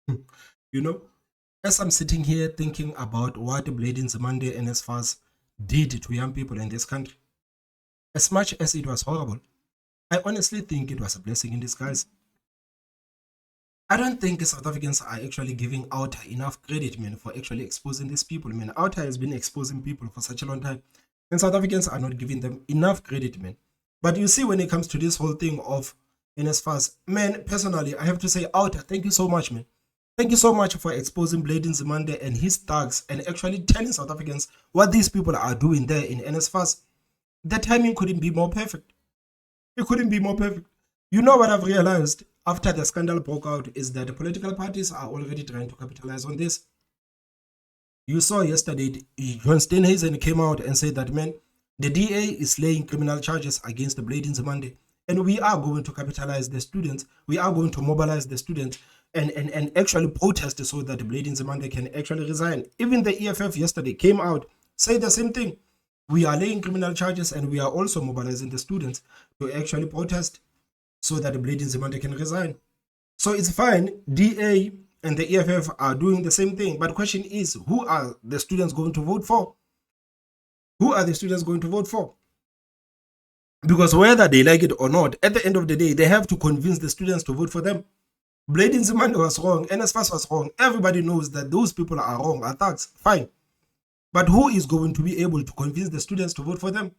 You know, as I'm sitting here thinking about what Nzimande and Nsfas did to young people in this country, as much as it was horrible, I honestly think it was a blessing in disguise. I don't think South Africans are actually giving Outer enough credit, man, for actually exposing these people, man. Outer has been exposing people for such a long time, and South Africans are not giving them enough credit, man. But you see, when it comes to this whole thing of NSFAS, man, personally, I have to say, Outer, thank you so much, man. Thank you so much for exposing Nzimande and his thugs and actually telling South Africans what these people are doing there in NSFAS. The timing couldn't be more perfect. It couldn't be more perfect. You know what I've realized after the scandal broke out is that the political parties are already trying to capitalize on this. You saw yesterday, John Steenhuisen came out and said that, man, the DA is laying criminal charges against the Nzimande, and we are going to capitalize the students. We are going to mobilize the students and actually protest so that the Nzimande can actually resign. Even the EFF yesterday came out, said the same thing. We are laying criminal charges and we are also mobilizing the students to actually protest so that the Nzimande can resign. So it's fine. DA and the EFF are doing the same thing. But the question is, who are the students going to vote for? Who are the students going to vote for? Because whether they like it or not, at the end of the day, they have to convince the students to vote for them. Nzimande was wrong, Nsfas was wrong. Everybody knows that those people are wrong, are thugs, fine. But who is going to be able to convince the students to vote for them?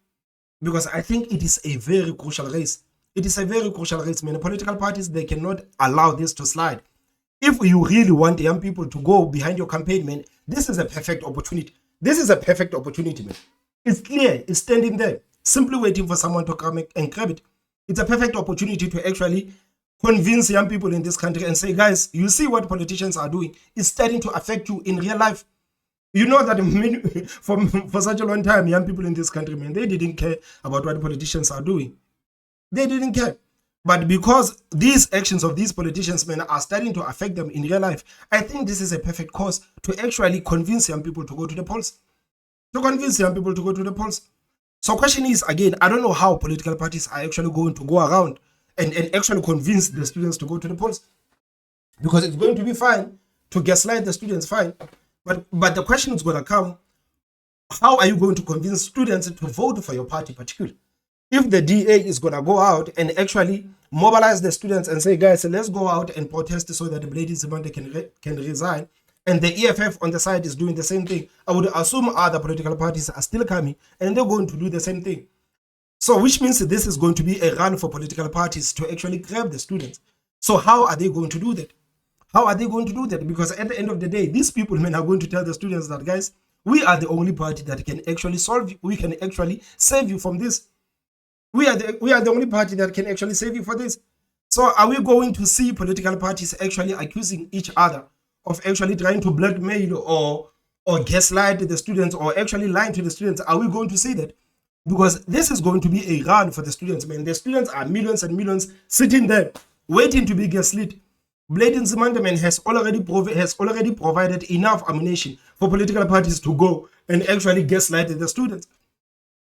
Because I think it is a very crucial race. It is a very crucial race, man. Political parties, they cannot allow this to slide. If you really want young people to go behind your campaign, man, this is a perfect opportunity. This is a perfect opportunity, man. It's clear. It's standing there, simply waiting for someone to come and grab it. It's a perfect opportunity to actually convince young people in this country and say, guys, you see what politicians are doing. It's starting to affect you in real life. You know that for such a long time, young people in this country, man, they didn't care about what politicians are doing. They didn't care. But because these actions of these politicians, man, are starting to affect them in real life, I think this is a perfect cause to actually convince young people to go to the polls. To convince young people to go to the polls. So question is, again, I don't know how political parties are actually going to go around and actually convince the students to go to the polls. Because it's going to be fine to gaslight the students, fine. But the question is going to come, how are you going to convince students to vote for your party particularly? If the DA is going to go out and actually mobilize the students and say, guys, let's go out and protest so that the Nzimande can resign, and the EFF on the side is doing the same thing, I would assume other political parties are still coming and they're going to do the same thing. So which means this is going to be a run for political parties to actually grab the students. So how are they going to do that? How are they going to do that? Because at the end of the day, these people, men, are going to tell the students that, guys, we are the only party that can actually solve you. We can actually save you from this. We are the only party that can actually save you for this. So are we going to see political parties actually accusing each other of actually trying to blackmail or gaslight the students or actually lying to the students? Are we going to see that? Because this is going to be a run for the students, man. The students are millions and millions sitting there waiting to be gaslit. Nzimande, man, has already provided enough ammunition for political parties to go and actually gaslight the students.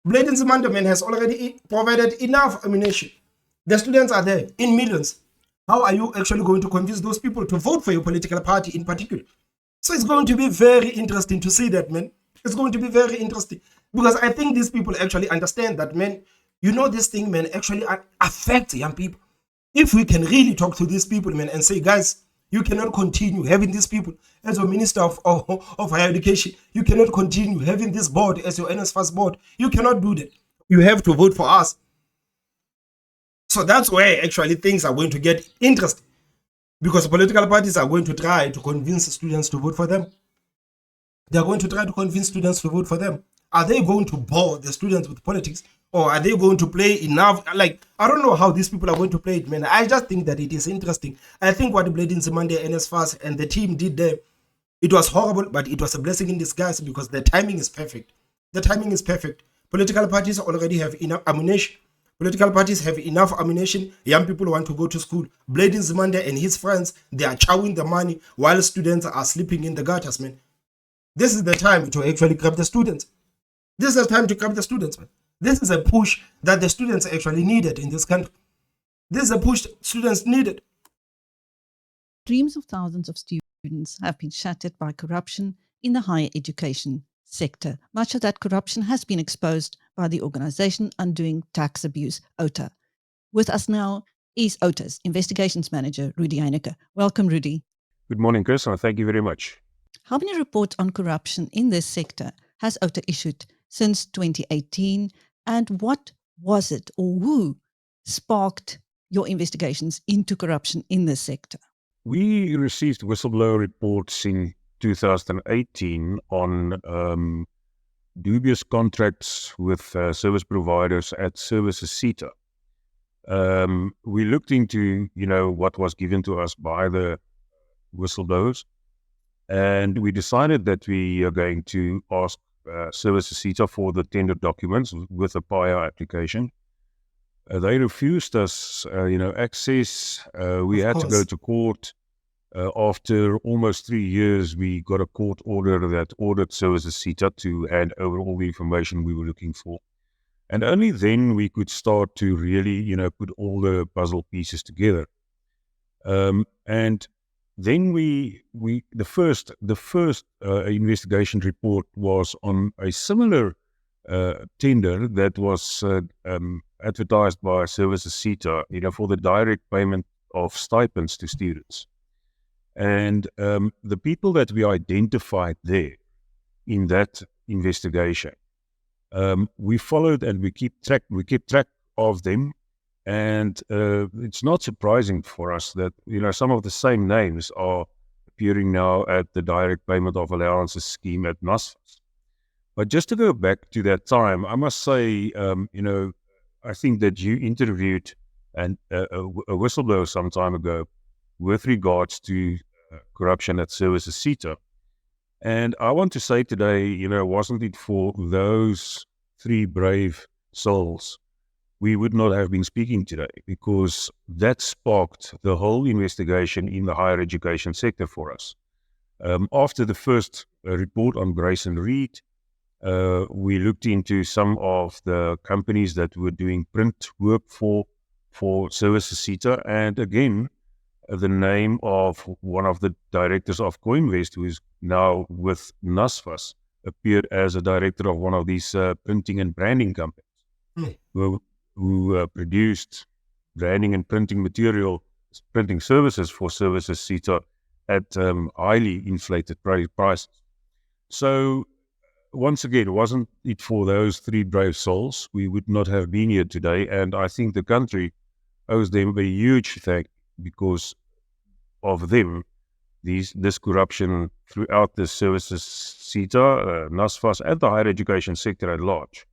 Nzimande, man, has already provided enough ammunition. The students are there in millions. How are you actually going to convince those people to vote for your political party in particular? So it's going to be very interesting to see that, man. It's going to be very interesting. Because I think these people actually understand that, man, you know, this thing, man, actually affects young people. If we can really talk to these people, man, and say, guys, you cannot continue having these people as your Minister of Higher Education. You cannot continue having this board as your Nsfas board. You cannot do that. You have to vote for us. So that's where actually things are going to get interesting. Because political parties are going to try to convince students to vote for them. They are going to try to convince students to vote for them. Are they going to bore the students with politics? Or are they going to play enough? Like, I don't know how these people are going to play it, man. I just think that it is interesting. I think what Nzimande, Nsfas, and the team did there, it was horrible, but it was a blessing in disguise because the timing is perfect. The timing is perfect. Political parties already have enough ammunition. Political parties have enough ammunition. Young people want to go to school. Nzimande and his friends, they are chowing the money while students are sleeping in the gutters, man. This is the time to actually grab the students. This is the time to grab the students, man. This is a push that the students actually needed in this country. This is a push students needed. Dreams of thousands of students. Students have been shattered by corruption in the higher education sector. Much of that corruption has been exposed by the organization Undoing Tax Abuse, OTA. With us now is OTA's Investigations Manager, Rudy Heineke. Welcome, Rudy. Good morning, Chris, and thank you very much. How many reports on corruption in this sector has OTA issued since 2018? And what was it or who sparked your investigations into corruption in this sector? We received whistleblower reports in 2018 on dubious contracts with service providers at Services CETA. We looked into, what was given to us by the whistleblowers, and we decided that we are going to ask Services CETA for the tender documents with a PIA application. They refused us, access. We had to go to court. After almost 3 years, we got a court order that ordered Services CETA to hand over all the information we were looking for. And only then we could start to really, put all the puzzle pieces together. And then the first investigation report was on a similar tender that was advertised by Services CETA, for the direct payment of stipends to students. And the people that we identified there in that investigation, we followed and we kept track of them. And it's not surprising for us that, some of the same names are appearing now at the direct payment of allowances scheme at Nsfas. But just to go back to that time, I must say, I think that you interviewed a whistleblower some time ago with regards to corruption at Services CETA. And I want to say today, wasn't it for those three brave souls, we would not have been speaking today, because that sparked the whole investigation in the higher education sector for us. After the first report on Brazen, we looked into some of the companies that were doing print work for Services CETA, and again, the name of one of the directors of CoinVest, who is now with Nsfas, appeared as a director of one of these printing and branding companies who produced branding and printing material, printing services for Services CETA at highly inflated prices. So once again, wasn't it for those three brave souls, we would not have been here today. And I think the country owes them a huge thank, because of them, this corruption throughout the Services CETA, Nsfas, and the higher education sector at large,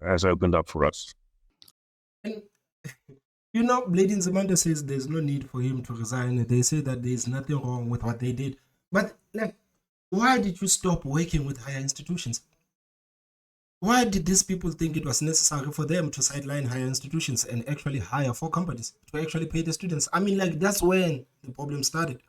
has opened up for us. And Lady Nzimande says there's no need for him to resign. They say that there's nothing wrong with what they did. But why did you stop working with higher institutions? Why did these people think it was necessary for them to sideline higher institutions and actually hire 4 companies to actually pay the students? I mean, that's when the problem started.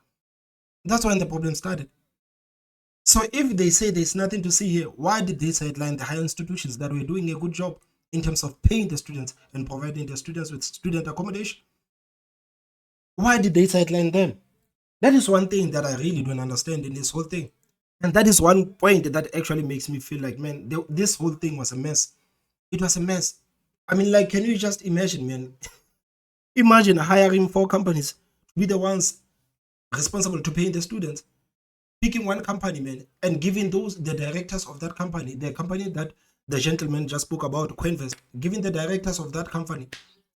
So if they say there's nothing to see here, why did they sideline the higher institutions that were doing a good job in terms of paying the students and providing the students with student accommodation? Why did they sideline them? That is one thing that I really don't understand in this whole thing. And that is one point that actually makes me feel like, man, this whole thing was a mess. It was a mess. I mean, can you just imagine, man? Imagine hiring 4 companies to be the ones responsible to paying the students. Picking one company, man, and giving the directors of that company, the company that the gentleman just spoke about, CoinVest, giving the directors of that company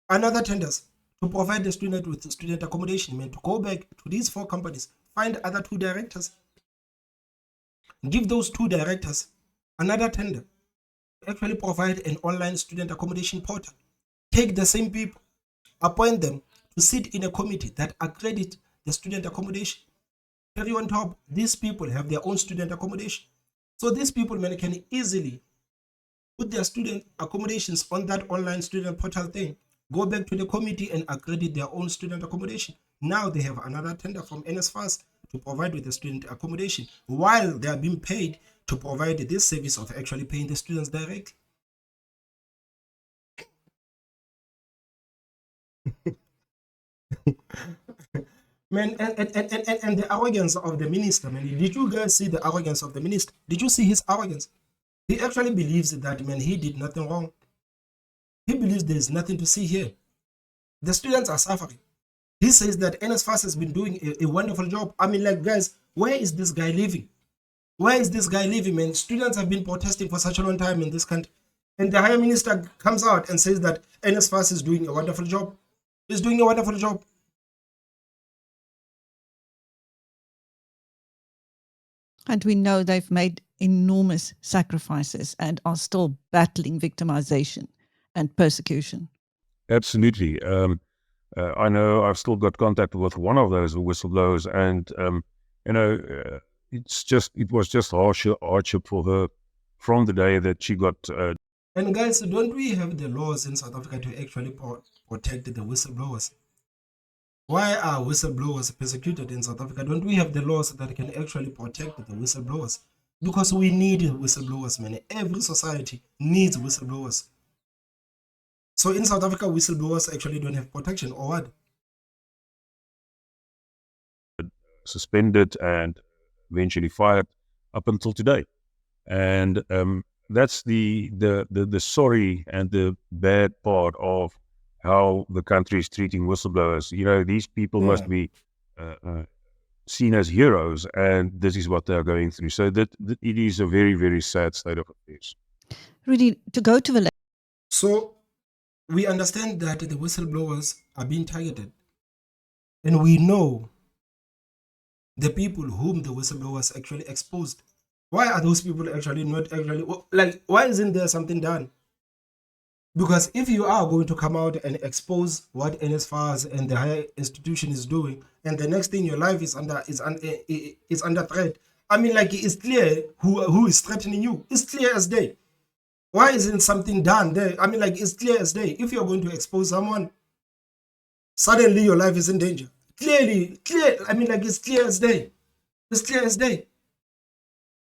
another tenders to provide the student with student accommodation, man, to go back to these 4 companies, find other 2 directors, give those 2 directors another tender to actually provide an online student accommodation portal. Take the same people, appoint them to sit in a committee that accredit the student accommodation. Carry on top, these people have their own student accommodation. So these people, man, can easily put their student accommodations on that online student portal thing, go back to the committee and accredit their own student accommodation. Now they have another tender from Nsfas to provide with the student accommodation, while they are being paid to provide this service of actually paying the students directly. Man, and the arrogance of the minister, man. Did you guys see the arrogance of the minister? Did you see his arrogance? He actually believes that, man, he did nothing wrong. He believes there's nothing to see here. The students are suffering. He says that Nsfas has been doing a wonderful job. I mean, like, guys, where is this guy living? Where is this guy living, man? Students have been protesting for such a long time in this country. And the higher minister comes out and says that Nsfas is doing a wonderful job. He's doing a wonderful job. And we know they've made enormous sacrifices and are still battling victimization and persecution. Absolutely. I know I've still got contact with one of those whistleblowers, and it was just hardship for her from the day that she got. And guys, don't we have the laws in South Africa to actually protect the whistleblowers? Why are whistleblowers persecuted in South Africa? Don't we have the laws that can actually protect the whistleblowers? Because we need whistleblowers, man. Every society needs whistleblowers. So in South Africa, whistleblowers actually don't have protection, or what? Suspended and eventually fired up until today, and that's the sorry and the bad part of how the country is treating whistleblowers. You know, these people must be seen as heroes, and this is what they are going through. So that it is a very, very sad state of affairs. Really, to go to the... So we understand that the whistleblowers are being targeted, and we know the people whom the whistleblowers actually exposed. Why are those people actually not actually, like, why isn't there something done? Because if you are going to come out and expose what Nsfas and the higher institution is doing, and the next thing your life is under threat, I mean, like, it's clear who is threatening you. It's clear as day. Why isn't something done there? I mean, like, it's clear as day. If you're going to expose someone, suddenly your life is in danger. Clear. I mean, like, it's clear as day. It's clear as day.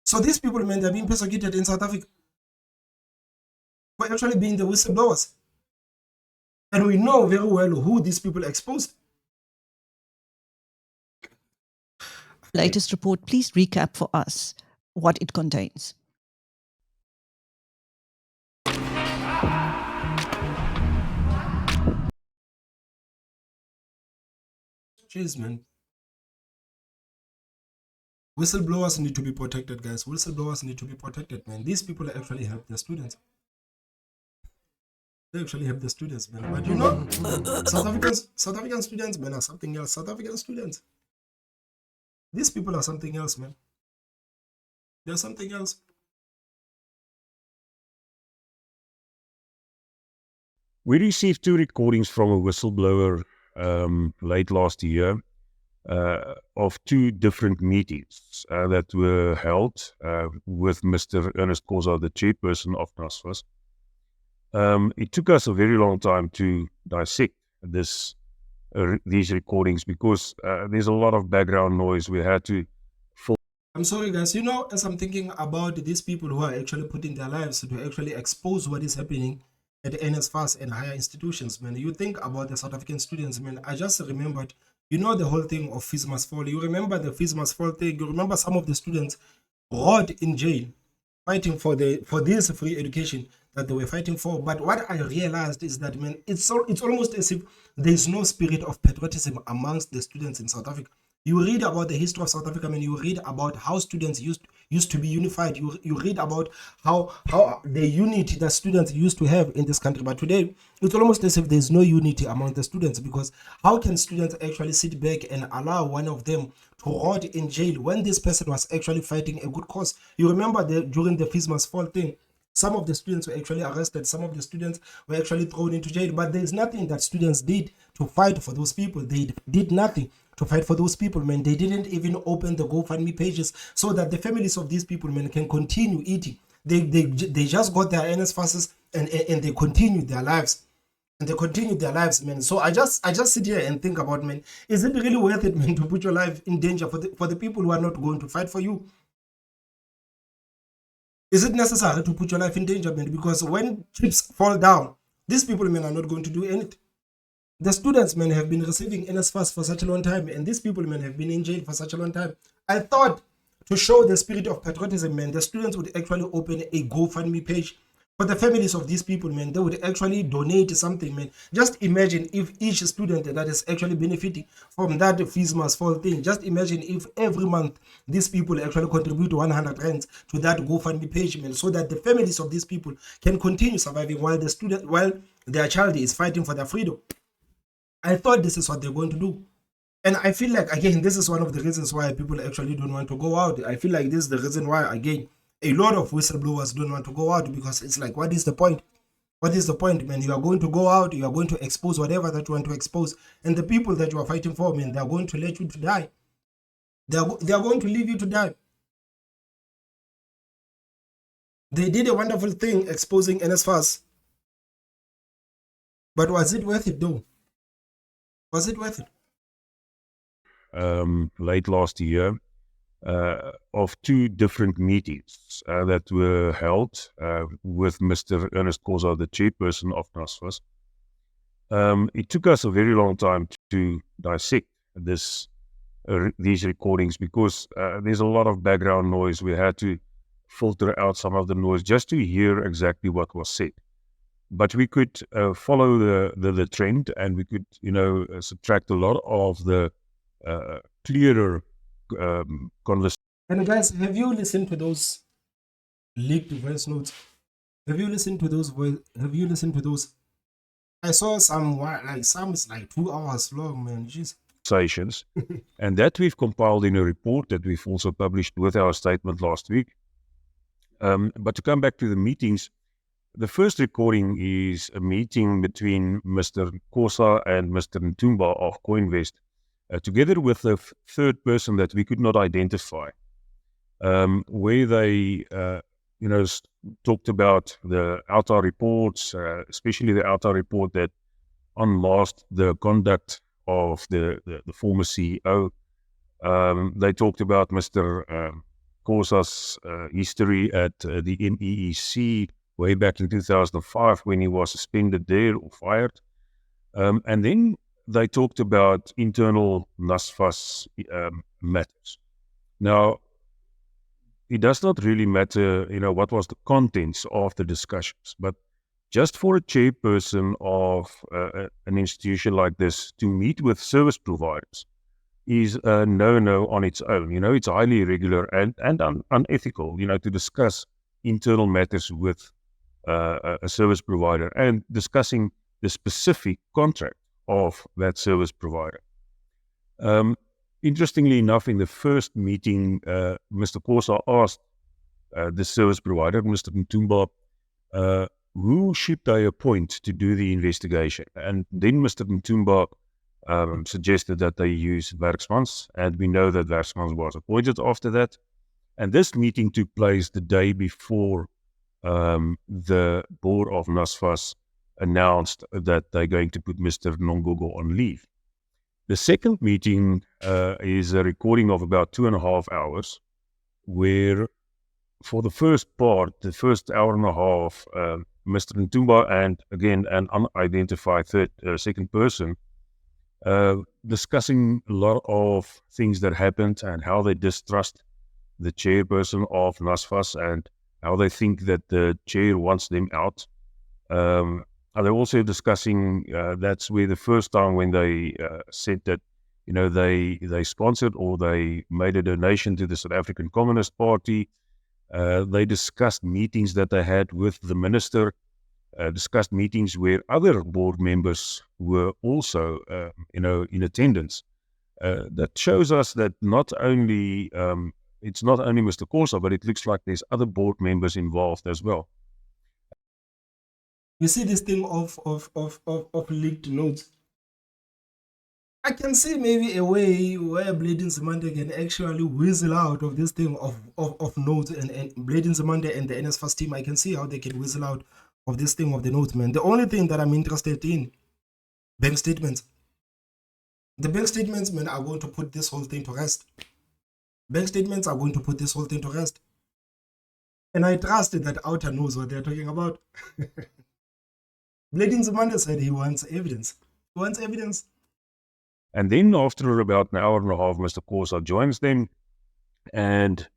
So these people, man, they're being persecuted in South Africa for actually being the whistleblowers. And we know very well who these people exposed. Latest report, please recap for us what it contains. Jeez, man. Whistleblowers need to be protected, guys. Whistleblowers need to be protected, man. These people actually help their students. They actually help the students, man. But you know, South African students, man, are something else. South African students. These people are something else, man. They're something else. We received 2 recordings from a whistleblower late last year of 2 different meetings that were held with Mr. Ernest Koza, the chairperson of Nsfas. It took us a very long time to dissect these recordings because there's a lot of background noise. We had to I'm sorry, guys. You know, as I'm thinking about these people who are actually putting their lives to actually expose what is happening at the Nsfas and higher institutions, man, you think about the South African students, man. I just remembered, you know, the whole thing of fees must fall. You remember the fees must fall thing. You remember some of the students rot in jail fighting for this free education that they were fighting for. But what I realized is that, man, it's almost as if there's no spirit of patriotism amongst the students in South Africa. You read about the history of South Africa, and you read about how students used to be unified. You read about how the unity that students used to have in this country. But today, it's almost as if there's no unity among the students, because how can students actually sit back and allow one of them to rot in jail when this person was actually fighting a good cause? You remember during the fees must fall thing, some of the students were actually arrested. Some of the students were actually thrown into jail. But there's nothing that students did to fight for those people. They did nothing to fight for those people, man. They didn't even open the GoFundMe pages so that the families of these people, man, can continue eating. They just got their Nsfas and they continued their lives. And they continued their lives, man. So I just sit here and think about, man, is it really worth it, man, to put your life in danger for the people who are not going to fight for you? Is it necessary to put your life in danger, man? Because when chips fall down, these people, man, are not going to do anything. The students, man, have been receiving Nsfas for such a long time, and these people, man, have been in jail for such a long time. I thought to show the spirit of patriotism, man, the students would actually open a GoFundMe page for the families of these people, man. They would actually donate something, man. Just imagine if each student that is actually benefiting from that fees must fall thing. Just imagine if every month these people actually contribute 100 rands to that GoFundMe page, man, so that the families of these people can continue surviving while their child is fighting for their freedom. I thought this is what they're going to do. And I feel like, again, this is one of the reasons why people actually don't want to go out. I feel like this is the reason why, again, a lot of whistleblowers don't want to go out, because it's like, what is the point? What is the point, man? You are going to go out, you are going to expose whatever that you want to expose. And the people that you are fighting for, man, they are going to let you to die. They are going to leave you to die. They did a wonderful thing exposing Nsfas. But was it worth it, though? Was it worth it? Late last year, of two different meetings that were held with Mr. Ernest Khoza, the chairperson of Nsfas. It took us a very long time to dissect these recordings, because there's a lot of background noise. We had to filter out some of the noise just to hear exactly what was said. But we could follow the trend, and we could, subtract a lot of the clearer conversation. And guys, have you listened to those leaked voice notes? Have you listened to those? I saw some is like 2 hours long, man. Jeez. And that we've compiled in a report that we've also published with our statement last week. But to come back to the meetings, the first recording is a meeting between Mr. Khoza and Mr. Ntumba of CoinVest, together with a third person that we could not identify, where they, talked about the Outer reports, especially the Outer report that unmasked the conduct of the former CEO. They talked about Mr. Khoza's history at the NEEC way back in 2005 when he was suspended there or fired. And then they talked about internal Nsfas matters. Now, it does not really matter, what was the contents of the discussions, but just for a chairperson of an institution like this to meet with service providers is a no-no on its own. It's highly irregular and unethical, to discuss internal matters with a service provider and discussing the specific contract of that service provider. Interestingly enough, in the first meeting, Mr. Khoza asked the service provider, Mr. Ntumba, who should they appoint to do the investigation? And then Mr. Ntumba suggested that they use Werksmans, and we know that Werksmans was appointed after that. And this meeting took place the day before the board of Nsfas announced that they're going to put Mr. Nongogo on leave. The second meeting is a recording of about 2.5 hours, where for the first part, the first hour and a half, Mr. Ntumba and, again, an unidentified second person, discussing a lot of things that happened and how they distrust the chairperson of Nsfas and how they think that the chair wants them out. They're also discussing, that's where the first time when they said that, they sponsored or they made a donation to the South African Communist Party. They discussed meetings that they had with the minister, discussed meetings where other board members were also, in attendance. That shows us that not only, it's not only Mr. Khoza, but it looks like there's other board members involved as well. You see this thing of leaked notes. I can see maybe a way where Brazen Nzimande can actually whistle out of this thing of notes, and Brazen Nzimande and the Nsfas team, I can see how they can whistle out of this thing of the notes, man. The only thing that I'm interested in, bank statements. The bank statements, man, are going to put this whole thing to rest. Bank statements are going to put this whole thing to rest. And I trust that Outer knows what they're talking about. Brazen Nzimande said he wants evidence. He wants evidence. And then after about an hour and a half, Mr. Corsa joins them, and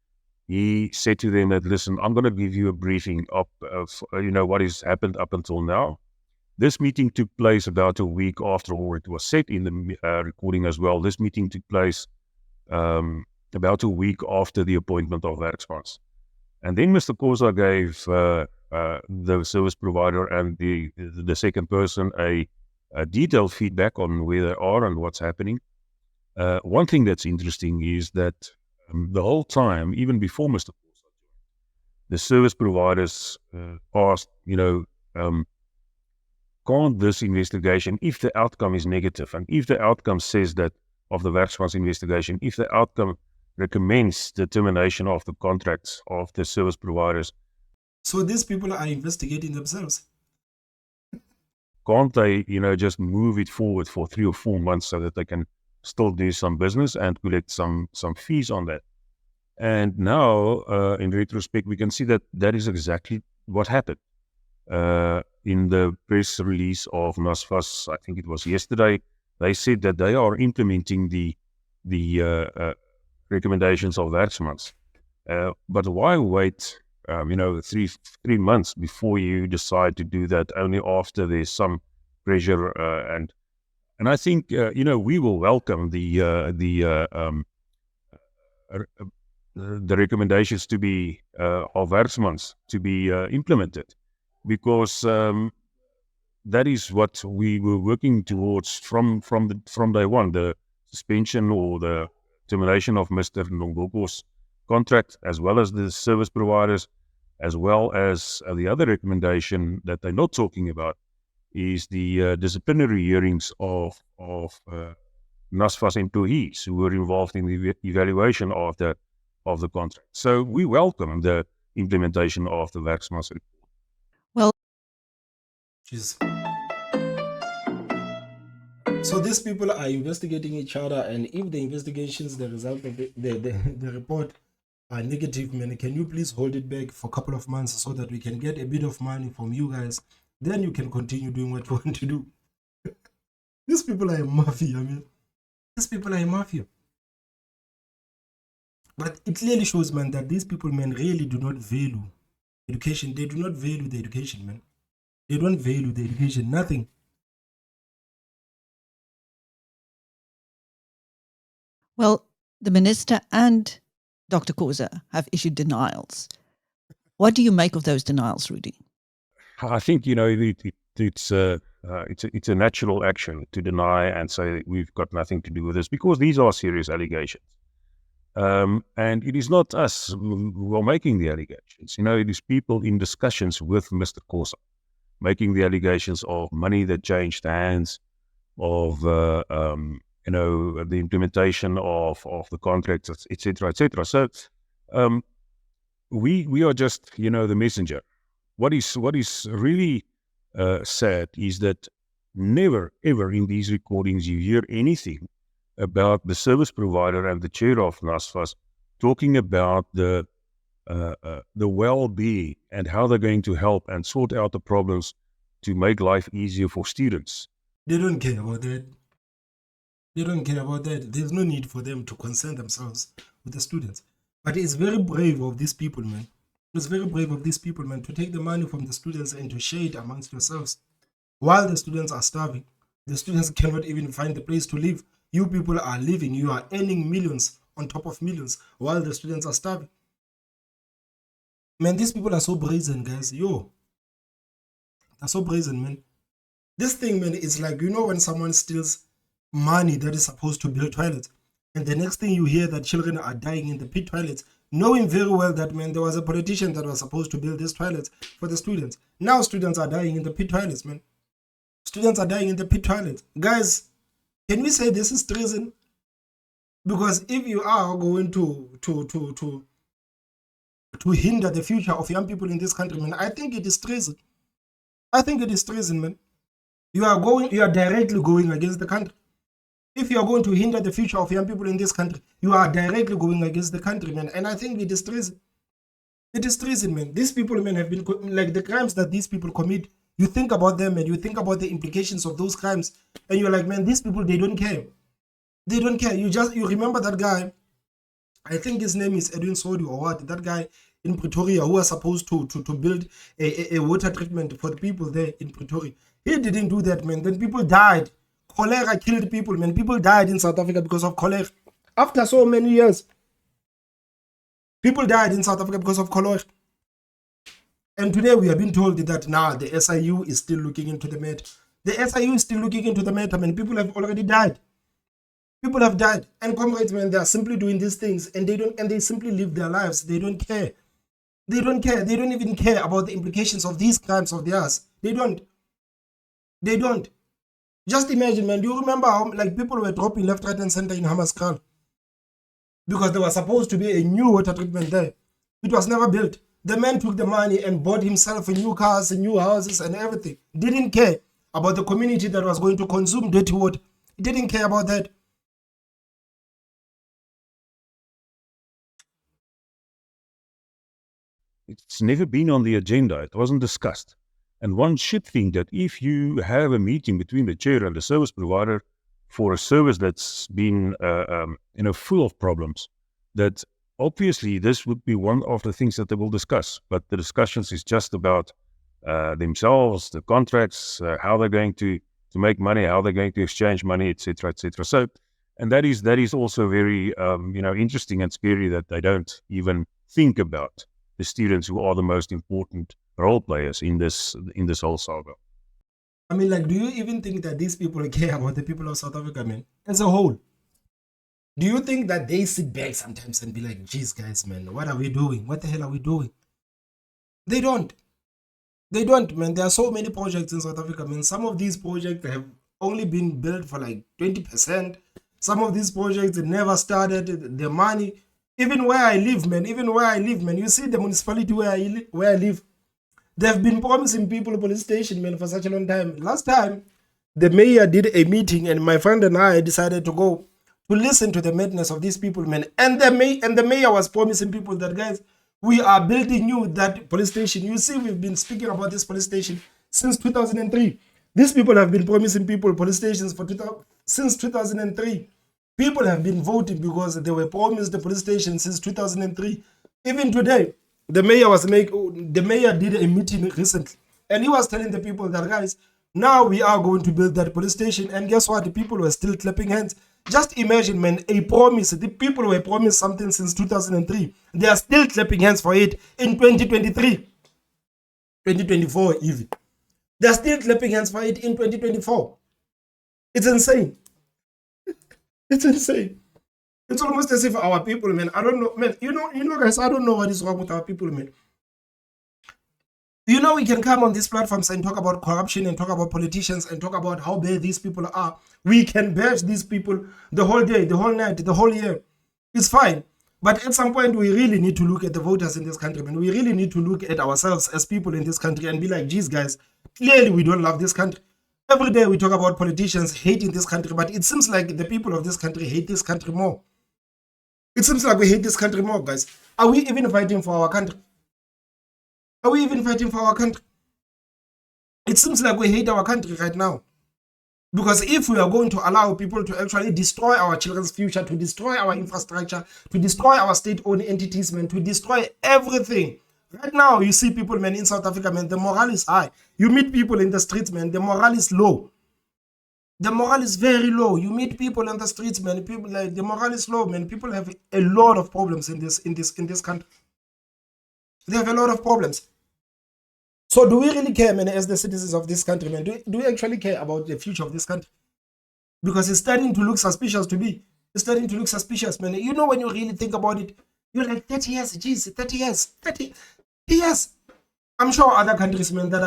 he said to them that, listen, I'm going to give you a briefing of what has happened up until now. This meeting took place about a week after, or it was said in the recording as well. This meeting took place about a week after the appointment of Nsfas. And then Mr. Corsa gave the service provider and the second person a detailed feedback on where they are and what's happening. One thing that's interesting is that the whole time, even before Mr. Corsa joined, the service providers asked, can't this investigation, if the outcome is negative, and if the outcome says that of the Nsfas investigation, if the outcome recommends the termination of the contracts of the service providers. So these people are investigating themselves. Can't they, just move it forward for 3 or 4 months so that they can still do some business and collect some fees on that? And now, in retrospect, we can see that that is exactly what happened. In the press release of Nsfas, I think it was yesterday, they said that they are implementing the recommendations of Nsfas. But why wait, 3 months before you decide to do that? Only after there's some pressure, and I think we will welcome the recommendations to be of Nsfas to be implemented, because that is what we were working towards from day one: the suspension or the termination of Mr. Nongoko's contract, as well as the service providers, as well as the other recommendation that they're not talking about is the disciplinary hearings of Nsfas employees who were involved in the evaluation of the contract. So we welcome the implementation of the Nsfas report. Well, so these people are investigating each other, and if the investigations, the result of the report are negative, man, can you please hold it back for a couple of months so that we can get a bit of money from you guys? Then you can continue doing what you want to do. These people are a mafia, man. These people are a mafia. But it clearly shows, man, that these people, man, really do not value education. They do not value the education, man. They don't value the education, nothing. well, the minister and Dr. Corsa have issued denials. What do you make of those denials, Rudy? I think it's a natural action to deny and say we've got nothing to do with this, because these are serious allegations. And it is not us who are making the allegations. It is people in discussions with Mr. Corsa making the allegations of money that changed hands, of the implementation of the contracts, etc., etc. So we are just the messenger. What is really sad is that never ever in these recordings you hear anything about the service provider and the chair of Nsfas talking about the well-being and how they're going to help and sort out the problems to make life easier for students. They don't care about that. They don't care about that. There's no need for them to concern themselves with the students. But it's very brave of these people, man. It's very brave of these people, man, to take the money from the students and to share it amongst yourselves. While the students are starving, the students cannot even find a place to live. You people are living, you are earning millions on top of millions while the students are starving. Man, these people are so brazen, guys. Yo, they're so brazen, man. This thing, man, is like, when someone steals money that is supposed to build toilets, and the next thing you hear that children are dying in the pit toilets, knowing very well that, man, there was a politician that was supposed to build these toilets for the students. Now students are dying in the pit toilets, man. Students are dying in the pit toilets. Guys, can we say this is treason? Because if you are going to hinder the future of young people in this country, man, I think it is treason. I think it is treason, man. You are directly going against the country. If you are going to hinder the future of young people in this country, you are directly going against the country, man. And I think it is treason. It is treason, man. These people, man, have been, like, the crimes that these people commit You think about them and you think about the implications of those crimes, and you're like, man, these people, they don't care. They don't care. You remember that guy, I think his name is Edwin Sodi or what, that guy in Pretoria who was supposed to build a water treatment for the people there in Pretoria. He didn't do that, man. Then people died. Cholera killed people, man. People died in South Africa because of cholera. After so many years, people died in South Africa because of cholera. And today we have been told that now the SIU is still looking into the matter. The SIU is still looking into the matter, man. People have already died. People have died. And comrades, man, they are simply doing these things and they simply live their lives. They don't care. They don't care. They don't even care about the implications of these crimes of theirs. They don't. They don't. Just imagine, man, do you remember how like people were dropping left, right, and center in Hammarskraal? Because there was supposed to be a new water treatment there. It was never built. The man took the money and bought himself a new cars and new houses and everything. Didn't care about the community that was going to consume dirty water. He didn't care about that. It's never been on the agenda. It wasn't discussed. And one should think that if you have a meeting between the chair and the service provider for a service that's been full of problems, that obviously this would be one of the things that they will discuss. But the discussions is just about themselves, the contracts, how they're going to make money, how they're going to exchange money, etc., etc. So, and that is also very interesting and scary that they don't even think about the students who are the most important role players in this whole saga. I mean, like, do you even think that these people care about the people of South Africa, man, as a whole? Do you think that they sit back sometimes and be like, geez, guys, man, what are we doing? What the hell are we doing? They don't. They don't, man. There are so many projects in South Africa, man. Some of these projects have only been built for like 20%. Some of these projects never started. The money, even where I live, man, you see the municipality where I live, they've been promising people a police station, man, for such a long time. Last time, the mayor did a meeting and my friend and I decided to go to listen to the madness of these people, man. And the mayor was promising people that, guys, we are building you that police station. You see, we've been speaking about this police station since 2003. These people have been promising people police stations since 2003. People have been voting because they were promised the police station since 2003. Even today, the mayor did a meeting recently, and he was telling the people that, guys, now we are going to build that police station. And guess what? The people were still clapping hands. Just imagine, man, a promise. The people were promised something since 2003. They are still clapping hands for it in 2023, 2024 even. They are still clapping hands for it in 2024. It's insane. It's insane. It's almost as if our people, man, I don't know, man, you know, guys, I don't know what is wrong with our people, man. You know, we can come on these platforms and talk about corruption and talk about politicians and talk about how bad these people are. We can bash these people the whole day, the whole night, the whole year. It's fine. But at some point, we really need to look at the voters in this country, man. We really need to look at ourselves as people in this country and be like, geez, guys, clearly we don't love this country. Every day we talk about politicians hating this country, but it seems like the people of this country hate this country more. It seems like we hate this country more, guys. Are we even fighting for our country? Are we even fighting for our country? It seems like we hate our country right now. Because if we are going to allow people to actually destroy our children's future, to destroy our infrastructure, to destroy our state-owned entities, man, to destroy everything. Right now, you see people, man, in South Africa, man, the morale is high. You meet people in the streets, man, the morale is low. The morale is very low. You meet people on the streets, man, people like the morale is low, man. People have a lot of problems in this country. They have a lot of problems. So do we really care, man, as the citizens of this country, man? Do we actually care about the future of this country? Because it's starting to look suspicious to me. It's starting to look suspicious, man. You know, when you really think about it, you're like, 30 years, geez, 30 years, 30 years. I'm sure other countries, man, that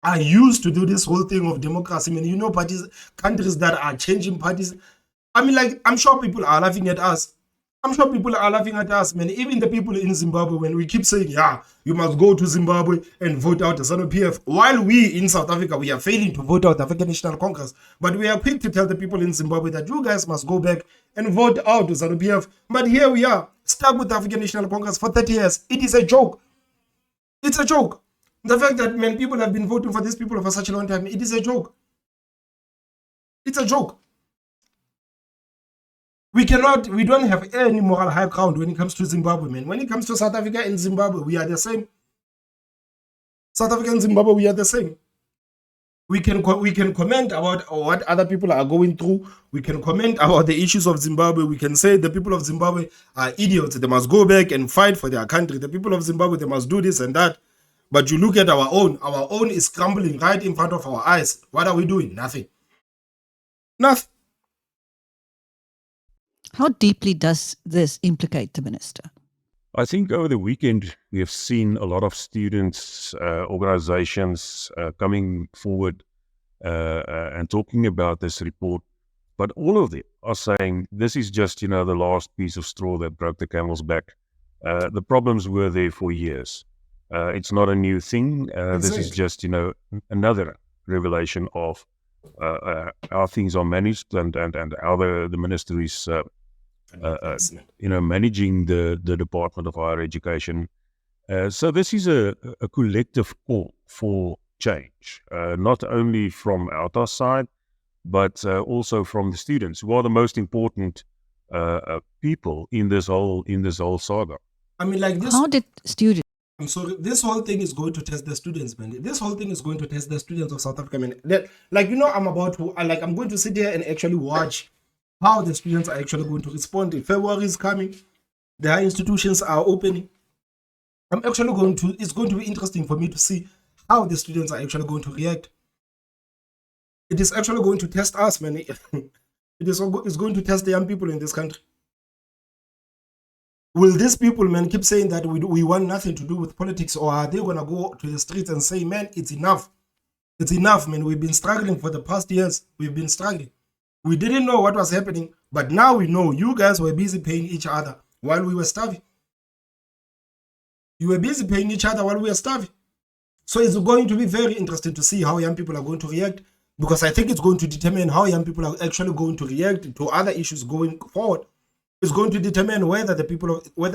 are used to do this whole thing of democracy, man. You know, countries that are changing parties. I mean, like, I'm sure people are laughing at us. I'm sure people are laughing at us, man. Even the people in Zimbabwe, when we keep saying, yeah, you must go to Zimbabwe and vote out the ZANU-PF, while we in South Africa, we are failing to vote out the African National Congress. But we are quick to tell the people in Zimbabwe that you guys must go back and vote out the ZANU-PF. But here we are, stuck with the African National Congress for 30 years. It is a joke. It's a joke. The fact that many people have been voting for these people for such a long time, it is a joke. It's a joke. We don't have any moral high ground when it comes to Zimbabwe, man. When it comes to South Africa and Zimbabwe, we are the same. South Africa and Zimbabwe, we are the same. We can comment about what other people are going through. We can comment about the issues of Zimbabwe. We can say the people of Zimbabwe are idiots. They must go back and fight for their country. The people of Zimbabwe, they must do this and that. But you look at our own. Our own is crumbling right in front of our eyes. What are we doing? Nothing. Nothing. How deeply does this implicate the minister? I think over the weekend we have seen a lot of students, organizations coming forward and talking about this report. But all of them are saying this is just, the last piece of straw that broke the camel's back. The problems were there for years. It's not a new thing. This is just, another revelation of how things are managed and how the ministry is managing the Department of Higher Education. So this is a collective call for change, not only from our side, but also from the students, who are the most important people in this whole saga. I mean, like this. How did students? I'm sorry. This whole thing is going to test the students, man. This whole thing is going to test the students of South Africa, man. I'm going to sit here and actually watch how the students are actually going to respond. If February is coming, the higher institutions are opening. It's going to be interesting for me to see how the students are actually going to react. It is actually going to test us, man. It's going to test the young people in this country. Will these people, man, keep saying that we want nothing to do with politics, or are they going to go to the streets and say, man, it's enough? It's enough, man. We've been struggling for the past years. We've been struggling. We didn't know what was happening, but now we know. You guys were busy paying each other while we were starving. You were busy paying each other while we were starving. So it's going to be very interesting to see how young people are going to react, because I think it's going to determine how young people are actually going to react to other issues going forward. It's going to determine whether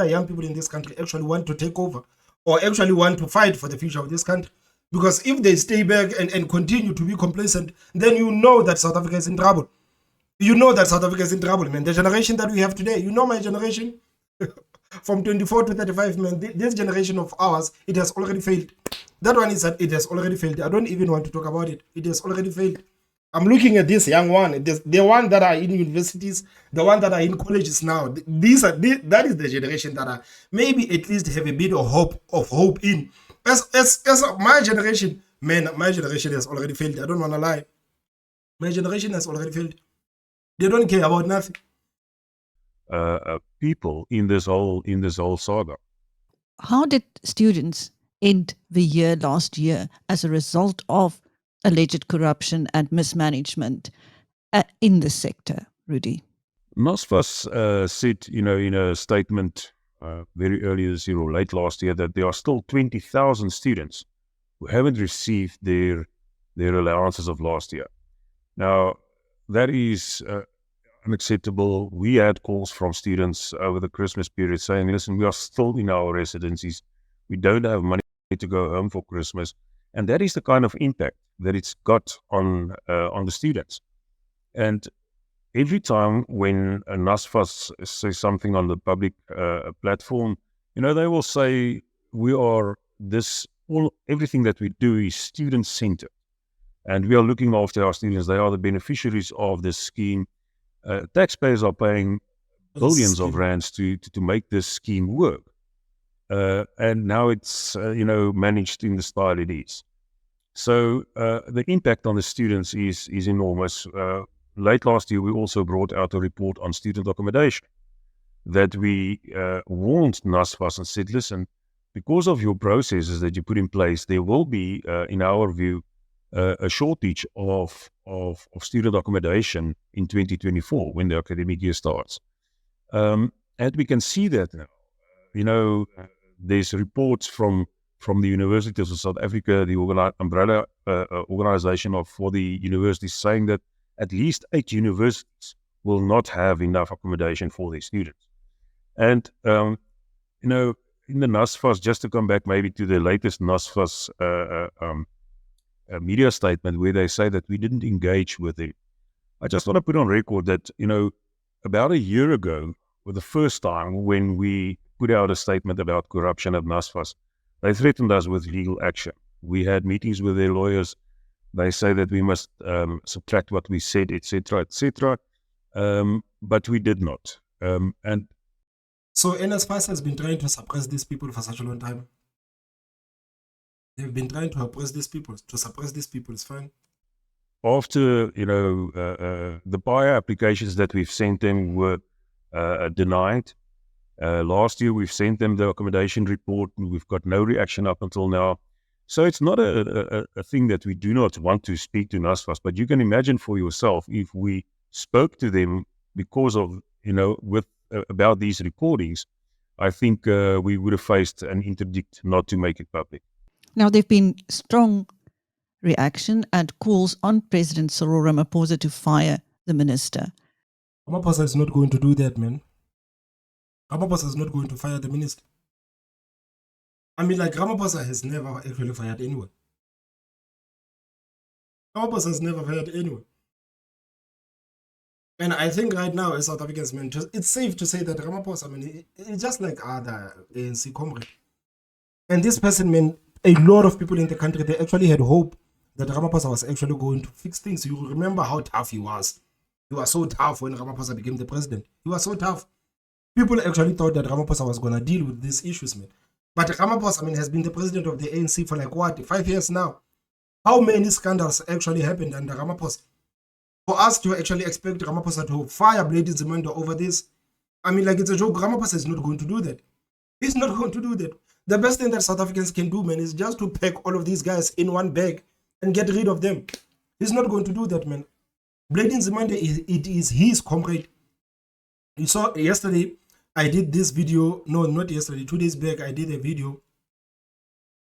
young people in this country actually want to take over or actually want to fight for the future of this country. Because if they stay back and continue to be complacent, then you know that South Africa is in trouble. You know that South Africa is in trouble, man. The generation that we have today, my generation, from 24 to 35, man, this generation of ours, it has already failed. That one is that it has already failed. I don't even want to talk about it. It has already failed. I'm looking at this young one, the one that are in universities, the one that are in colleges now. That is the generation that are maybe at least have a bit of hope in. As my generation, man, my generation has already failed. I don't want to lie. My generation has already failed. They don't care about nothing. People in this whole saga. How did students end the year last year as a result of alleged corruption and mismanagement in the sector, Rudy? Nsfas said, in a statement very early this year or late last year, that there are still 20,000 students who haven't received their allowances of last year. Now, that is unacceptable. We had calls from students over the Christmas period saying, listen, we are still in our residencies. We don't have money to go home for Christmas. And that is the kind of impact that it's got on the students. And every time when a Nsfas says something on the public platform, they will say everything that we do is student-centered. And we are looking after our students. They are the beneficiaries of this scheme. Taxpayers are paying billions of rands to make this scheme work. And now it's, managed in the style it is. So the impact on the students is enormous. Late last year, we also brought out a report on student accommodation that we warned Nsfas and said, listen, because of your processes that you put in place, there will be, in our view, a shortage of student accommodation in 2024 when the academic year starts. And we can see that now. There's reports from the Universities of South Africa, the umbrella organization for the universities, saying that at least 8 universities will not have enough accommodation for their students. And, in the Nsfas, just to come back maybe to the latest Nsfas media statement where they say that we didn't engage with it. I just want to put on record that, about a year ago, for the first time when we put out a statement about corruption at Nsfas, they threatened us with legal action. We had meetings with their lawyers. They say that we must subtract what we said, etc., etc. But we did not. And so Nsfas has been trying to suppress these people for such a long time. They've been trying to oppress these people. To suppress these people is fine. After, the prior applications that we've sent them were denied. Last year, we've sent them the accommodation report, and we've got no reaction up until now. So it's not a thing that we do not want to speak to Nsfas, but you can imagine for yourself if we spoke to them because of, about these recordings, I think we would have faced an interdict not to make it public. Now, there have been strong reaction and calls on President Cyril Ramaphosa to fire the minister. Ramaphosa is not going to do that, man. Ramaphosa is not going to fire the minister. I mean, like, Ramaphosa has never actually fired anyone. Ramaphosa has never fired anyone. And I think right now, as South Africans, man, it's safe to say that Ramaphosa, man, it's just like other ANC comrade. And this person, man, a lot of people in the country, they actually had hope that Ramaphosa was actually going to fix things. You remember how tough he was. He was so tough when Ramaphosa became the president. He was so tough. People actually thought that Ramaphosa was going to deal with these issues, man. But Ramaphosa, I mean, has been the president of the ANC for like what, 5 years now? How many scandals actually happened under Ramaphosa? For us to actually expect Ramaphosa to fire Brazen Nzimande over this, I mean, like, it's a joke. Ramaphosa is not going to do that. He's not going to do that. The best thing that South Africans can do, man, is just to pack all of these guys in one bag and get rid of them. He's not going to do that, man. Brazen Nzimande, it is his comrade. You saw yesterday, I did this video. No, not yesterday. 2 days back, I did a video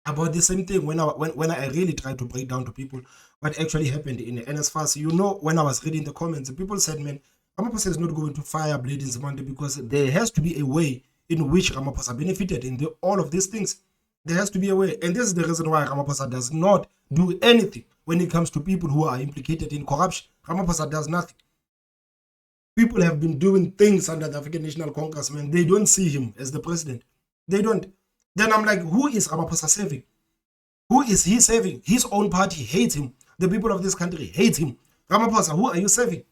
about the same thing when I really tried to break down to people what actually happened in the Nsfas. You know, when I was reading the comments, people said, man, Ramaphosa is not going to fire Brazen Nzimande because there has to be a way in which Ramaphosa benefited in all of these things. There has to be a way. And this is the reason why Ramaphosa does not do anything when it comes to people who are implicated in corruption. Ramaphosa does nothing. People have been doing things under the African National Congress, man. They don't see him as the president. They don't. Then I'm like, who is Ramaphosa saving? Who is he saving? His own party hates him. The people of this country hate him. Ramaphosa, who are you saving?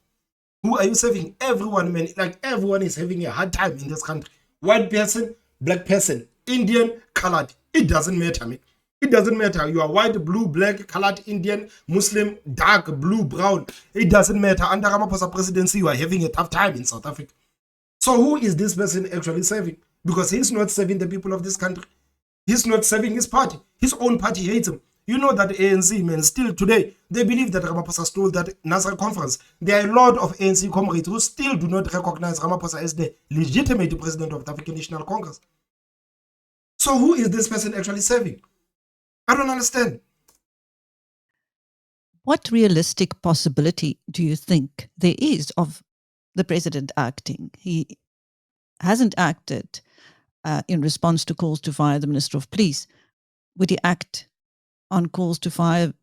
Who are you saving? Everyone, man. Like, everyone is having a hard time in this country. White person, black person, Indian, colored. It doesn't matter, man. It doesn't matter. You are white, blue, black, colored, Indian, Muslim, dark, blue, brown. It doesn't matter. Under Ramaphosa presidency, you are having a tough time in South Africa. So who is this person actually serving? Because he's not serving the people of this country. He's not serving his party. His own party hates him. You know that ANC, man, still today, they believe that Ramaphosa stole that Nasser conference. There are a lot of ANC comrades who still do not recognize Ramaphosa as the legitimate president of the African National Congress. So who is this person actually serving? I don't understand. What realistic possibility do you think there is of the president acting? He hasn't acted in response to calls to fire the Minister of Police. Would he act on calls to fire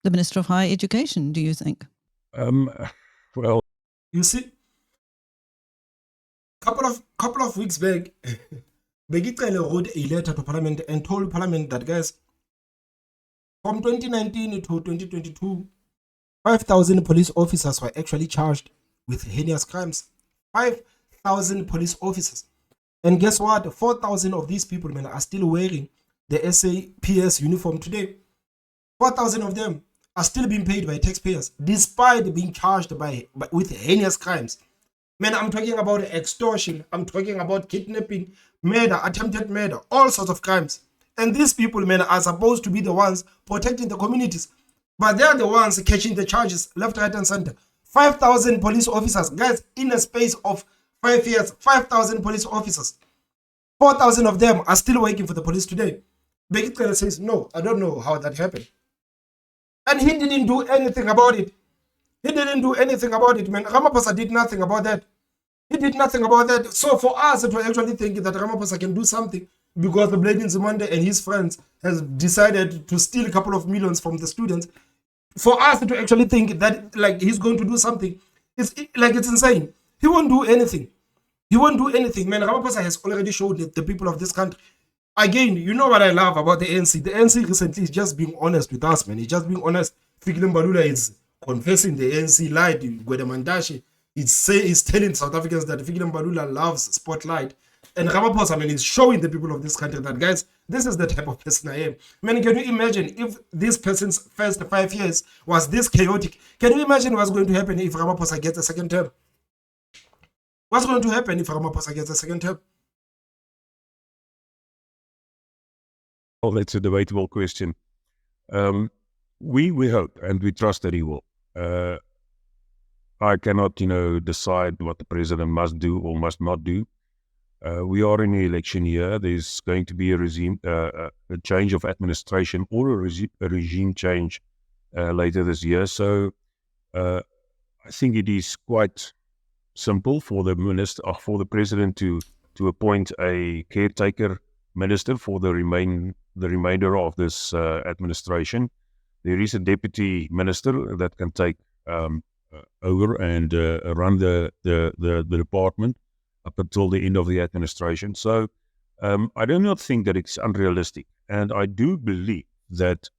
the Minister of Higher Education, do you think? Well, you see, couple of weeks back, Begitele wrote a letter to Parliament and told Parliament that, guys, from 2019 to 2022, 5,000 police officers were actually charged with heinous crimes. 5,000 police officers. And guess what? 4,000 of these people, man, are still wearing the SAPS uniform today. 4,000 of them are still being paid by taxpayers, despite being charged with heinous crimes. Man, I'm talking about extortion. I'm talking about kidnapping, murder, attempted murder, all sorts of crimes. And these people, man, are supposed to be the ones protecting the communities. But they're the ones catching the charges left, right, and center. 5,000 police officers. Guys, in a space of 5 years, 5,000 police officers. 4,000 of them are still working for the police today. Begitele says, no, I don't know how that happened. And he didn't do anything about it. He didn't do anything about it, man. Ramaphosa did nothing about that. He did nothing about that. So for us to actually think that Ramaphosa can do something, because the Brazen Nzimande and his friends has decided to steal a couple of millions from the students. For us to actually think that like he's going to do something, it's insane. He won't do anything. He won't do anything, man. Ramaphosa has already showed the people of this country. Again, you know what I love about the ANC? The ANC recently is just being honest with us, man. He's just being honest. Fikile Mbalula is confessing the ANC lied. Gwedemandashi is telling South Africans that Fikile Mbalula loves spotlight. And Ramaphosa, man, is showing the people of this country that, guys, this is the type of person I am. Man, can you imagine if this person's first 5 years was this chaotic? Can you imagine what's going to happen if Ramaphosa gets a second term? What's going to happen if Ramaphosa gets a second term? Well, that's a debatable question. We hope and we trust that he will. I cannot, decide what the president must do or must not do. We are in the election year. There's going to be a change of administration or a regime change later this year. So I think it is quite simple for the president to appoint a caretaker minister for the remainder of this administration. There is a deputy minister that can take over and run the department up until the end of the administration. So I do not think that it's unrealistic, and I do believe that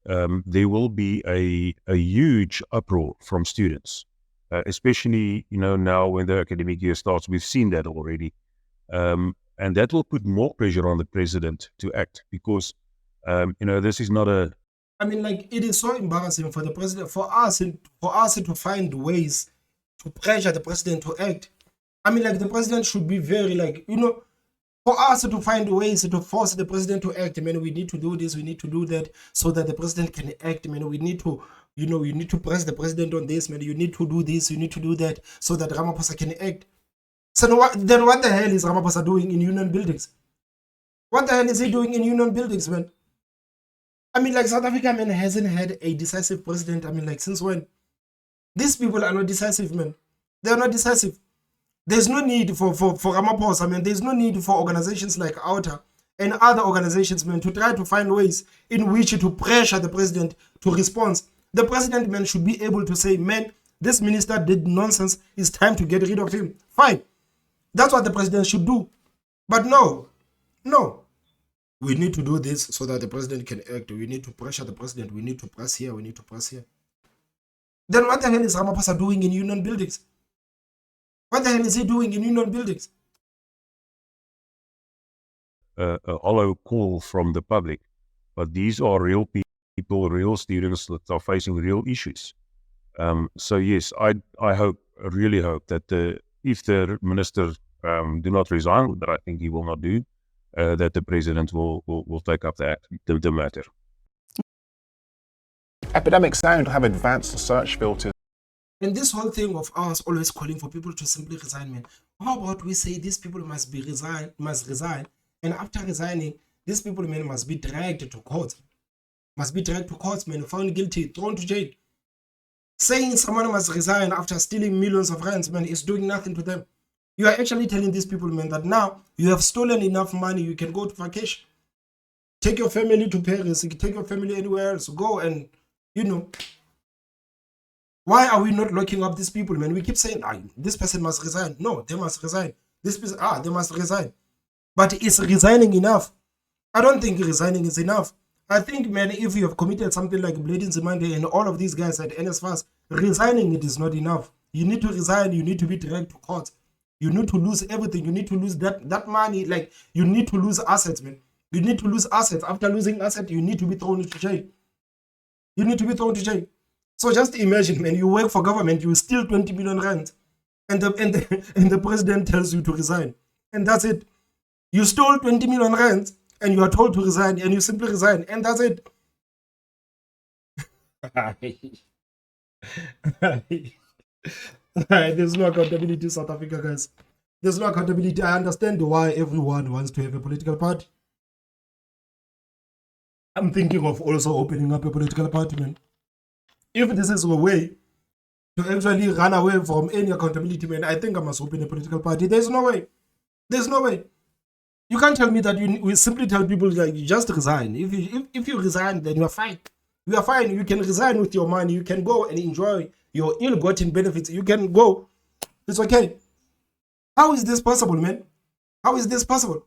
there will be a huge uproar from students, especially now when the academic year starts. We've seen that already, and that will put more pressure on the president to act, because this is not a. I mean, like, it is so embarrassing for the president, for us to find ways to pressure the president to act. I mean, like, the president should be very, like, for us to find ways to force the president to act. I mean, we need to do this, we need to do that, so that the president can act. I mean, we need to, you need to press the president on this, man. You need to do this, you need to do that, so that Ramaphosa can act. So then what the hell is Ramaphosa doing in union buildings? What the hell is he doing in union buildings, man? I mean, like, South Africa, man, hasn't had a decisive president. I mean, like, since when? These people are not decisive, man. They are not decisive. There's no need for Ramaphosa, I mean, there's no need for organizations like OUTA and other organizations, man, to try to find ways in which to pressure the president to respond. The president, man, should be able to say, man, this minister did nonsense. It's time to get rid of him. Fine. That's what the president should do. But no. We need to do this so that the president can act. We need to pressure the president. We need to press here. We need to press here. Then what the hell is Ramaphosa doing in union buildings? What the hell is he doing in union buildings? A hollow call from the public, but these are real people, real students that are facing real issues. So yes, I really hope that if the minister do not resign, that I think he will not do, that the president will take up the matter. Epidemic Sound have advanced search filters. And this whole thing of us always calling for people to simply resign, man. How about we say these people must resign, and after resigning, these people, man, must be dragged to court. Must be dragged to court, man, found guilty, thrown to jail. Saying someone must resign after stealing millions of rands, man, is doing nothing to them. You are actually telling these people, man, that now you have stolen enough money, you can go to vacation. Take your family to Paris, take your family anywhere else, go and, Why are we not locking up these people, man? We keep saying, this person must resign. No, they must resign. This person, they must resign. But is resigning enough? I don't think resigning is enough. I think, man, if you have committed something like Brazen Nzimande and all of these guys at Nsfas, resigning it is not enough. You need to resign. You need to be dragged to court. You need to lose everything. You need to lose that money. Like, you need to lose assets, man. You need to lose assets. After losing assets, you need to be thrown into jail. You need to be thrown to jail. So just imagine, man, you work for government, you steal 20 million rand, and the president tells you to resign. And that's it. You stole 20 million rand, and you are told to resign, and you simply resign, and that's it. There's no accountability in South Africa, guys. There's no accountability. I understand why everyone wants to have a political party. I'm thinking of also opening up a political party, man. If this is a way to actually run away from any accountability, man, I think I must open a political party. There's no way. There's no way. You can't tell me that we simply tell people like you just resign. If you resign, then you're fine. You are fine. You can resign with your money. You can go and enjoy your ill-gotten benefits. You can go. It's okay. How is this possible, man? How is this possible?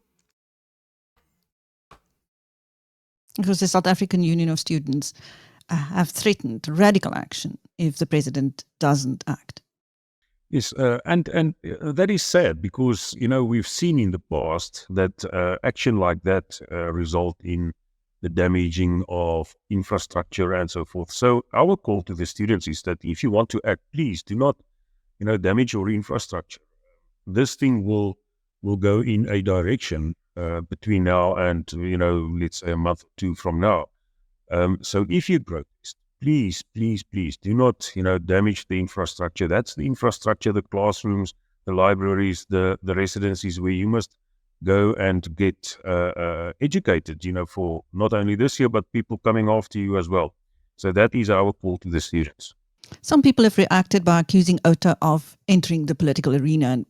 Because the South African Union of Students have threatened radical action if the president doesn't act. Yes, and that is sad because, you know, we've seen in the past that action like that result in the damaging of infrastructure and so forth. So our call to the students is that if you want to act, please do not, you know, damage your infrastructure. This thing will go in a direction between now and, you know, let's say a month or two from now. So if you protest, please do not, you know, damage the infrastructure. That's the infrastructure, the classrooms, the libraries, the residencies where you must go and get educated, you know, for not only this year, but people coming after you as well. So that is our call to the students. Some people have reacted by accusing OTA of entering the political arena. And,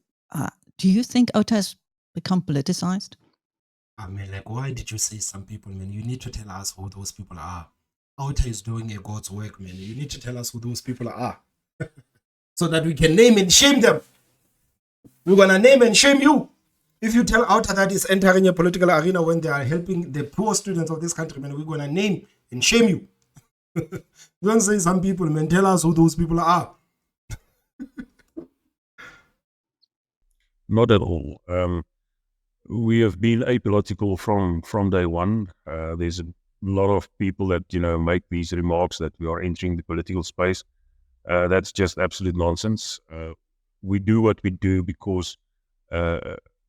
do you think OTA has become politicized? I mean, like, why did you say some people, man? You need to tell us who those people are. OTA is doing a God's work, man. You need to tell us who those people are. So that we can name and shame them. We're going to name and shame you. If you tell OTA that is entering a political arena when they are helping the poor students of this country, man, we're going to name and shame you. Don't say some people, man. Tell us who those people are. Not at all. We have been apolitical from day one. There's a lot of people that, you know, make these remarks that we are entering the political space. That's just absolute nonsense. We do what we do because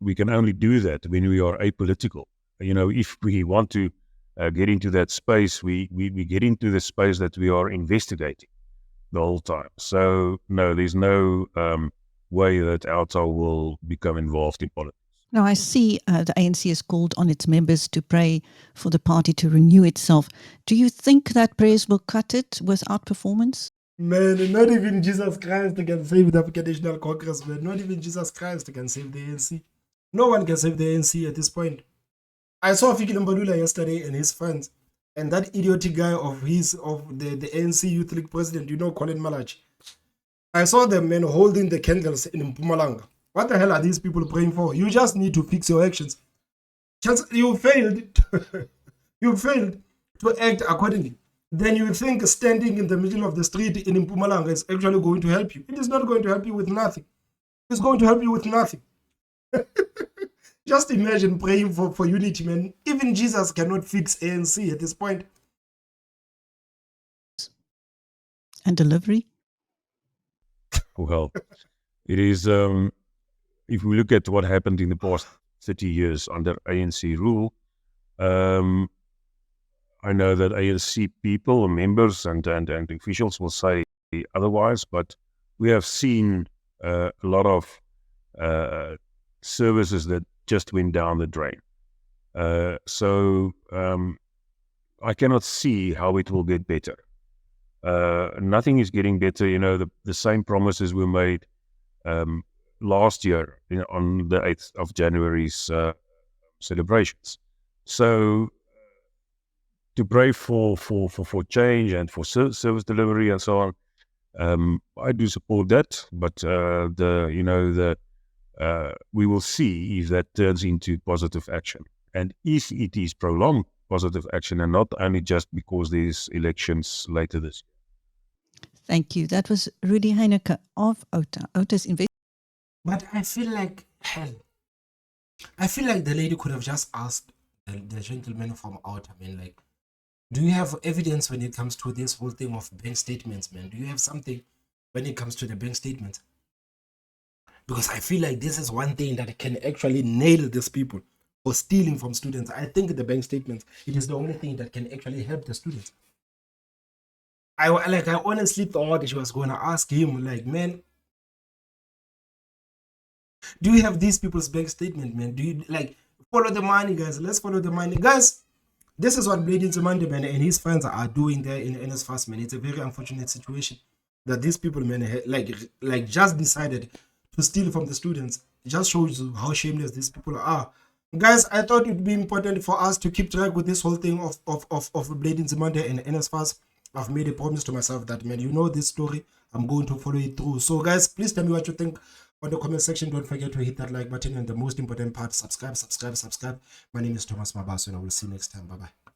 we can only do that when we are apolitical. You know, if we want to get into that space, we get into the space that we are investigating the whole time. So no, there's no way that OTA will become involved in politics. Now, I see the ANC has called on its members to pray for the party to renew itself. Do you think that prayers will cut it without performance? Man, not even Jesus Christ can save the African National Congress, man. Not even Jesus Christ can save the ANC. No one can save the ANC at this point. I saw Fiki Mbalula yesterday and his friends, and that idiotic guy of the ANC Youth League president, you know, Colin Malachi. I saw them, man, holding the candles in Mpumalanga. What the hell are these people praying for? You just need to fix your actions. You failed. You failed to act accordingly. Then you think standing in the middle of the street in Mpumalanga is actually going to help you. It is not going to help you with nothing. It's going to help you with nothing. Just imagine praying for unity, man. Even Jesus cannot fix ANC at this point. And delivery? Well, it is, if we look at what happened in the past 30 years under ANC rule, I know that ANC people, members and officials will say otherwise, but we have seen a lot of services that just went down the drain. So I cannot see how it will get better. Nothing is getting better. You know, the same promises were made last year, you know, on the 8th of January's celebrations. So to pray for change and for service delivery and so on, I do support that. But we will see if that turns into positive action, and if it is prolonged positive action, and not only just because there's elections later this year. Thank you. That was Rudy Heineke of OTA. OTA's But I feel like, hell, I feel like the lady could have just asked the gentleman from OTA, I mean, like, do you have evidence when it comes to this whole thing of bank statements, man? Do you have something when it comes to the bank statements? Because I feel like this is one thing that can actually nail these people for stealing from students. I think the bank statements, it is the only thing that can actually help the students. I honestly thought she was going to ask him, like, man, do you have these people's bank statement, man? Do you, like, follow the money, guys? Let's follow the money. Guys, this is what Brazen Nzimande, man, and his friends are doing there in Nsfas, man. It's a very unfortunate situation that these people, man, like just decided to steal from the students. It just shows you how shameless these people are. Guys, I thought it would be important for us to keep track with this whole thing of Brazen Nzimande and Nsfas. I've made a promise to myself that, man, you know this story, I'm going to follow it through. So guys, please tell me what you think on the comment section. Don't forget to hit that like button, and the most important part, subscribe. My name is Thomas Mabaso, and I will see you next time. Bye bye.